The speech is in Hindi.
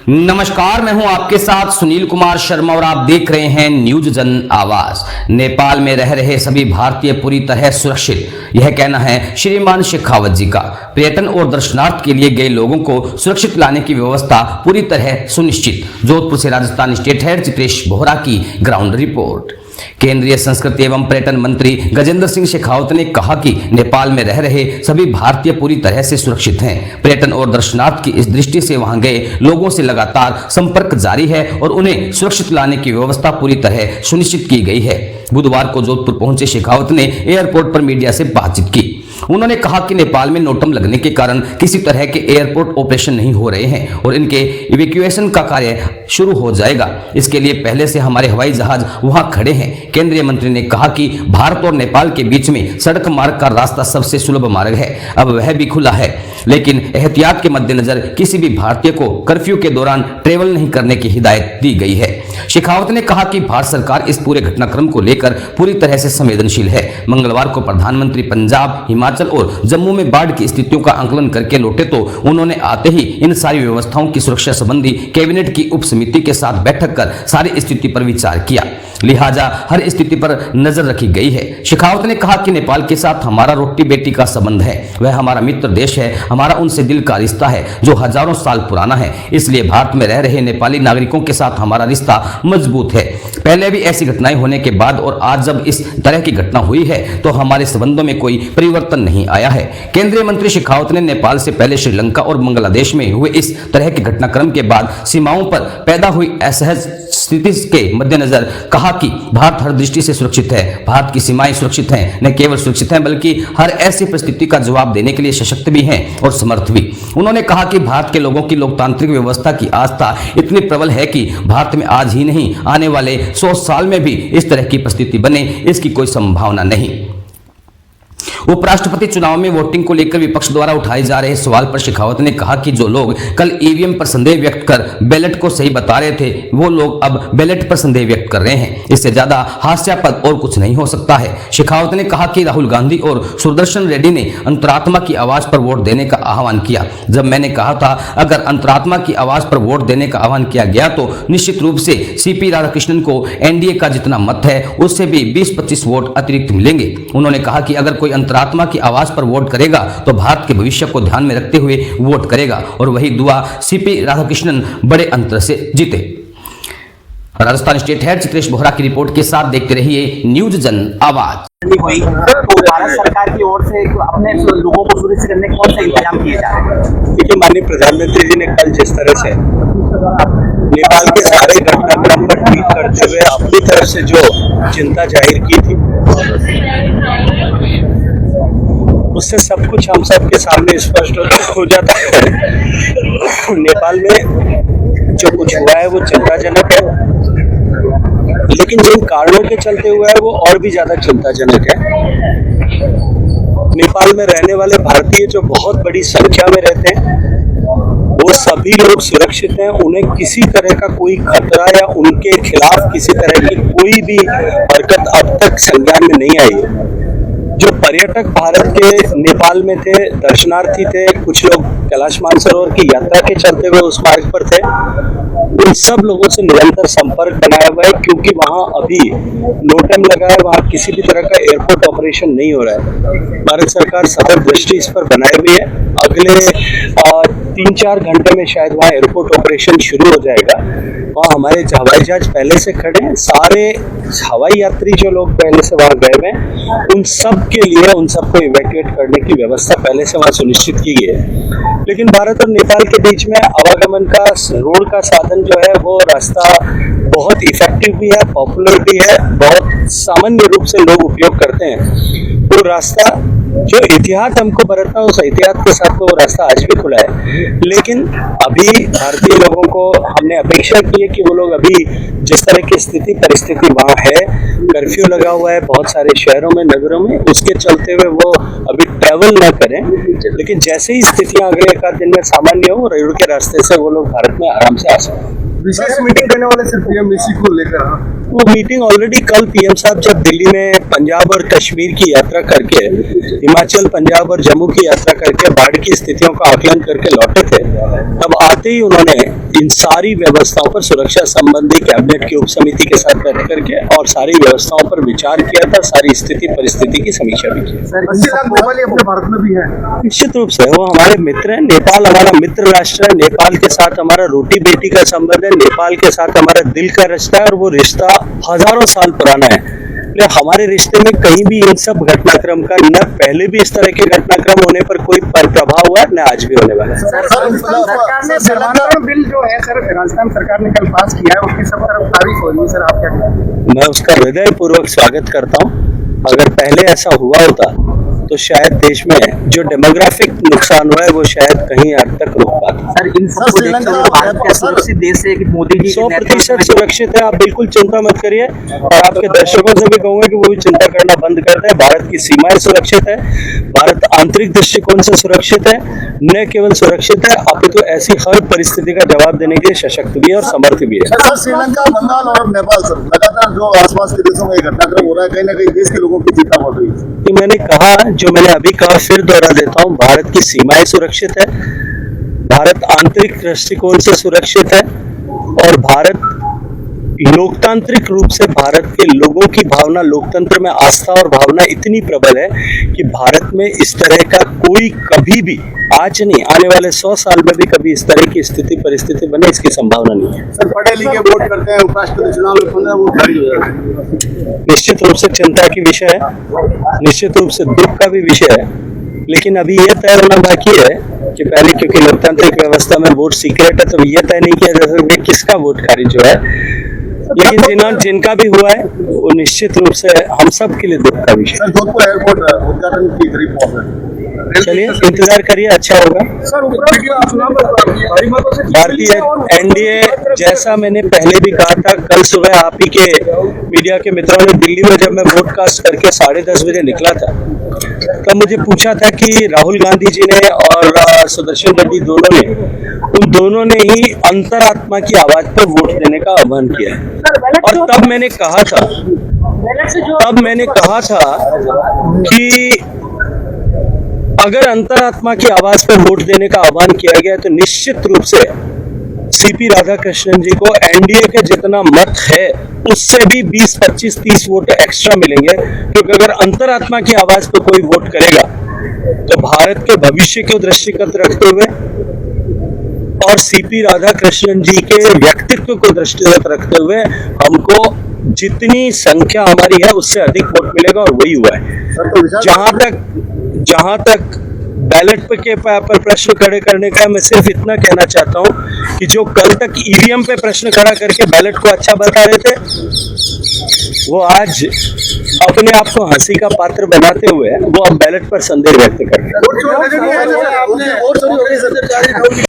नमस्कार, मैं हूं आपके साथ सुनील कुमार शर्मा और आप देख रहे हैं न्यूज जन आवाज। नेपाल में रह रहे सभी भारतीय पूरी तरह सुरक्षित, यह कहना है श्रीमान शेखावत जी का। पर्यटन और दर्शनार्थ के लिए गए लोगों को सुरक्षित लाने की व्यवस्था पूरी तरह सुनिश्चित। जोधपुर से राजस्थान स्टेट हेड चित्रेश बोहरा की ग्राउंड रिपोर्ट। केंद्रीय संस्कृति एवं पर्यटन मंत्री गजेंद्र सिंह शेखावत ने कहा कि नेपाल में रह रहे सभी भारतीय पूरी तरह से सुरक्षित हैं। पर्यटन और दर्शनार्थ की इस दृष्टि से वहां गए लोगों से लगातार संपर्क जारी है और उन्हें सुरक्षित लाने की व्यवस्था पूरी तरह सुनिश्चित की गई है। बुधवार को जोधपुर पहुंचे शेखावत ने एयरपोर्ट पर मीडिया से बातचीत की। उन्होंने कहा कि नेपाल में नोटम लगने के कारण किसी तरह के एयरपोर्ट ऑपरेशन नहीं हो रहे हैं और इनके इवैक्यूएशन का कार्य शुरू हो जाएगा। इसके लिए पहले से हमारे हवाई जहाज वहां खड़े हैं। केंद्रीय मंत्री ने कहा कि भारत और नेपाल के बीच में सड़क मार्ग का रास्ता सबसे सुलभ मार्ग है, अब वह भी खुला है, लेकिन एहतियात के मद्देनजर किसी भी भारतीय को कर्फ्यू के दौरान ट्रेवल नहीं करने की हिदायत दी गई है। शेखावत ने कहा कि भारत सरकार इस पूरे घटनाक्रम को लेकर पूरी तरह से संवेदनशील है। मंगलवार को प्रधानमंत्री पंजाब, हिमाचल और जम्मू में बाढ़ की स्थितियों का आकलन करके लौटे तो उन्होंने आते ही इन सारी व्यवस्थाओं की सुरक्षा संबंधी कैबिनेट की उप समिति के साथ बैठक कर सारी स्थिति पर विचार किया, लिहाजा हर स्थिति पर नजर रखी गई है। शेखावत ने कहा कि नेपाल के साथ हमारा रोटी बेटी का संबंध है, वह हमारा मित्र देश है, हमारा उनसे दिल का रिश्ता है जो हजारों साल पुराना है। इसलिए भारत में रह रहे नेपाली नागरिकों के साथ हमारा रिश्ता मजबूत है। पहले भी ऐसी घटनाएं होने के बाद और आज जब इस तरह की घटना हुई है तो हमारे संबंधों में कोई परिवर्तन नहीं आया है। केंद्रीय मंत्री शेखावत ने नेपाल से पहले श्रीलंका और बांग्लादेश में हुए इस तरह के घटनाक्रम के बाद सीमाओं पर पैदा हुई असहज स्थिति के मद्देनजर कहा कि भारत हर दृष्टि से सुरक्षित है। भारत की सीमाएं सुरक्षित हैं, न केवल सुरक्षित हैं बल्कि हर ऐसी परिस्थिति का जवाब देने के लिए सशक्त भी हैं और समर्थ भी। उन्होंने कहा कि भारत के लोगों की लोकतांत्रिक व्यवस्था की आस्था इतनी प्रबल है कि भारत में आज ही नहीं आने वाले 100 साल में भी इस तरह की परिस्थिति बने, इसकी कोई संभावना नहीं। उपराष्ट्रपति चुनाव में वोटिंग को लेकर विपक्ष द्वारा उठाए जा रहे सवाल पर शेखावत ने कहा कि जो लोग कल ईवीएम पर संदेह व्यक्त कर बैलेट को सही बता रहे थे वो लोग अब बैलेट पर संदेह व्यक्त कर रहे हैं। इससे ज्यादा हास्यास्पद और कुछ नहीं हो सकता है। शेखावत ने कहा कि राहुल गांधी और सुदर्शन रेड्डी ने अंतरात्मा की आवाज पर वोट देने का आह्वान किया। जब मैंने कहा था अगर अंतरात्मा की आवाज पर वोट देने का आह्वान किया गया तो निश्चित रूप से सीपी राधाकृष्णन को एनडीए का जितना मत है उससे भी 20-25 वोट अतिरिक्त मिलेंगे। उन्होंने कहा कि अगर कोई अंतरात्मा की आवाज पर वोट करेगा तो भारत के भविष्य को ध्यान में रखते हुए वोट करेगा और वही दुआ सीपी राधाकृष्णन बड़े अंतर से जीते। राजस्थान स्टेट हेड चित्रेश बोहरा की रिपोर्ट के साथ देखते रहिए न्यूज जन आवाज। तो भारत सरकार की ओर से अपने लोगों को सुरक्षित करने के कौन से इंतजाम किए जा रहे हैं? देखिए, माननीय प्रधानमंत्री जी ने कल जिस तरह से नेपाल के सारे घटनाक्रम पर ट्वीट करते हुए अपनी तरफ से जो चिंता जाहिर की थी उससे सब कुछ हम सब के सामने स्पष्ट हो जाता है। नेपाल में जो कुछ हुआ है वो चिंताजनक है, लेकिन जिन कारणों के चलते हुआ है वो और भी ज्यादा चिंताजनक है। नेपाल में रहने वाले भारतीय जो बहुत बड़ी संख्या में रहते हैं वो सभी लोग सुरक्षित हैं, उन्हें किसी तरह का कोई खतरा या उनके खिलाफ किसी तरह की कोई भी हरकत अब तक संज्ञान में नहीं आई है। जो पर्यटक भारत के नेपाल में थे, दर्शनार्थी थे, कुछ लोग कैलाश मानसरोवर की यात्रा के चलते हुए उस मार्ग पर थे, उन सब लोगों से निरंतर संपर्क बनाया हुआ है क्योंकि वहां अभी नोटम लगा है, वहां किसी भी तरह का एयरपोर्ट ऑपरेशन नहीं हो रहा है। भारत सरकार सतत दृष्टि इस पर बनाए हुई है। अगले 3-4 घंटे में शायद वहां एयरपोर्ट ऑपरेशन शुरू हो जाएगा। वहाँ हमारे हवाई जहाज पहले से खड़े हैं, सारे हवाई यात्री जो लोग पहले से वहां गए हैं उन सब के लिए उन सबको इवैक्यूएट करने की व्यवस्था पहले से वहां सुनिश्चित की गई है। लेकिन भारत और नेपाल के बीच में आवागमन का रोड का साधन जो है वो रास्ता बहुत इफेक्टिव भी है, पॉपुलर भी है, बहुत सामान्य रूप से लोग उपयोग करते हैं। वो रास्ता जो एहतियात हमको बरतना उस एहतियात के साथ वो रास्ता आज भी खुला है, लेकिन अभी भारतीय लोगों को हमने अपेक्षा की है कि वो लोग अभी जिस तरह की स्थिति परिस्थिति वहाँ है, कर्फ्यू लगा हुआ है बहुत सारे शहरों में, नगरों में, उसके चलते हुए वो अभी ट्रैवल ना करें, लेकिन जैसे ही स्थितियां अगले 1 आध दिन में सामान्य हो रेल के रास्ते से वो लोग भारत में आराम से आ सकते हैं। विशेष मीटिंग करने वाले सिर्फ पीएम इसी को लेकर वो मीटिंग ऑलरेडी कल पीएम साहब जब दिल्ली में पंजाब और कश्मीर की यात्रा करके, हिमाचल, पंजाब और जम्मू की यात्रा करके बाढ़ की स्थितियों का आकलन करके लौटे थे, तब आते ही उन्होंने इन सारी व्यवस्थाओं पर सुरक्षा संबंधी कैबिनेट की उप समिति के साथ बैठ करके और सारी व्यवस्थाओं पर विचार किया था, सारी स्थिति परिस्थिति की समीक्षा भी की। सर 80 लाख नेपाली अपने भारत में भी है। निश्चित रूप से वो हमारे मित्र हैं। नेपाल हमारा मित्र राष्ट्र है। नेपाल के साथ हमारा रोटी बेटी का संबंध है। नेपाल के साथ हमारा दिल का रिश्ता है और वो रिश्ता हजारों साल पुराना है। इसलिए हमारे रिश्ते में कहीं भी इन सब घटनाक्रम का न पहले भी इस तरह के घटनाक्रम होने पर कोई प्रभाव हुआ न आज भी होने वाला है। सरकार ने धर्मांतरण बिल जो है सर राजस्थान सरकार ने कल पास किया है, उसकी सब तरफ तारीफ हो रही है सर, आप क्या कहते हैं? मैं उसका हृदय पूर्वक स्वागत करता हूँ। अगर पहले ऐसा हुआ होता तो शायद देश में जो डेमोग्राफिक नुकसान हुआ है वो शायद कहीं हद तक रोक पाता। सर इन सब को देखते हुए भारत के सुरक्षित देश है कि मोदी जी 100% सुरक्षित है। आप बिल्कुल चिंता मत करिए और आपके दर्शकों से भी कहूंगा कि वो भी चिंता करना बंद कर दें। भारत की सीमाएं सुरक्षित है। भारत आंतरिक दृष्टिकोण से सुरक्षित है। न केवल सुरक्षित है अपितु ऐसी हर परिस्थिति का जवाब देने के लिए सशक्त भी है और समर्थ भी है। सर श्रीलंका, बंगाल और नेपाल सर लगातार जो आसपास के देशों में घटनाक्रम हो रहा है, कहीं ना कहीं देश के लोगों की चिंता बढ़ रही है। कि मैंने कहा, जो मैंने अभी कहा फिर दोहरा देता हूं, भारत की सीमाएं सुरक्षित है। भारत आंतरिक दृष्टिकोण से सुरक्षित है और भारत लोकतांत्रिक रूप से, भारत के लोगों की भावना, लोकतंत्र में आस्था और भावना इतनी प्रबल है कि भारत में इस तरह का कोई कभी भी, आज नहीं आने वाले 100 साल में भी कभी इस तरह की स्थिति परिस्थिति बने इसकी संभावना नहीं है। सर पढ़े लिखे वोट करते हैं, उपराष्ट्रपति चुनाव में 15 वोट खारिज हो जाते हैं। निश्चित रूप से चिंता की विषय है, निश्चित रूप से दुख का भी विषय है, लेकिन अभी यह तय होना बाकी है कि पहले, क्योंकि लोकतांत्रिक व्यवस्था में वोट सीक्रेट है, तो यह तय नहीं किया जा सकता किसका वोट खारिज हुआ है। लेकिन जिनका भी हुआ है वो निश्चित रूप से हम सब के लिए दुख का विषय। सर जोधपुर एयरपोर्ट उद्घाटन की करीब पहुंच है। चलिए इंतजार करिए, अच्छा होगा। भारतीय एनडीए, जैसा मैंने पहले भी कहा था, कल सुबह आप ही के मीडिया के मित्रों ने दिल्ली में जब मैं वोडकास्ट करके 10:30 बजे निकला था, तब मुझे पूछा था कि राहुल गांधी जी ने और सुदर्शन रेड्डी उन दोनों ने ही अंतरात्मा की आवाज पर वोट देने का आह्वान किया है। और तब मैंने कहा था कि अगर अंतरात्मा की आवाज पर वोट देने का आह्वान किया गया तो निश्चित रूप से सीपी राधाकृष्णन जी को एनडीए के जितना मत है उससे भी 20, 25, 30 वोट एक्स्ट्रा मिलेंगे, क्योंकि अगर अंतरात्मा की आवाज पर कोई वोट करेगा तो भारत के भविष्य को दृष्टिगत रखते हुए और सीपी राधाकृष्णन जी के व्यक्तित्व को दृष्टिगत रखते हुए हमको जितनी संख्या हमारी है उससे अधिक वोट मिलेगा, और वही हुआ है। जहां तक बैलेट के पर प्रश्न खड़े करने का, मैं सिर्फ इतना कहना चाहता हूं कि जो कल तक ईवीएम पे प्रश्न खड़ा करके बैलेट को अच्छा बता रहे थे, वो आज अपने आप को हंसी का पात्र बनाते हुए वो अब बैलेट पर संदेह व्यक्त कर रहे हैं।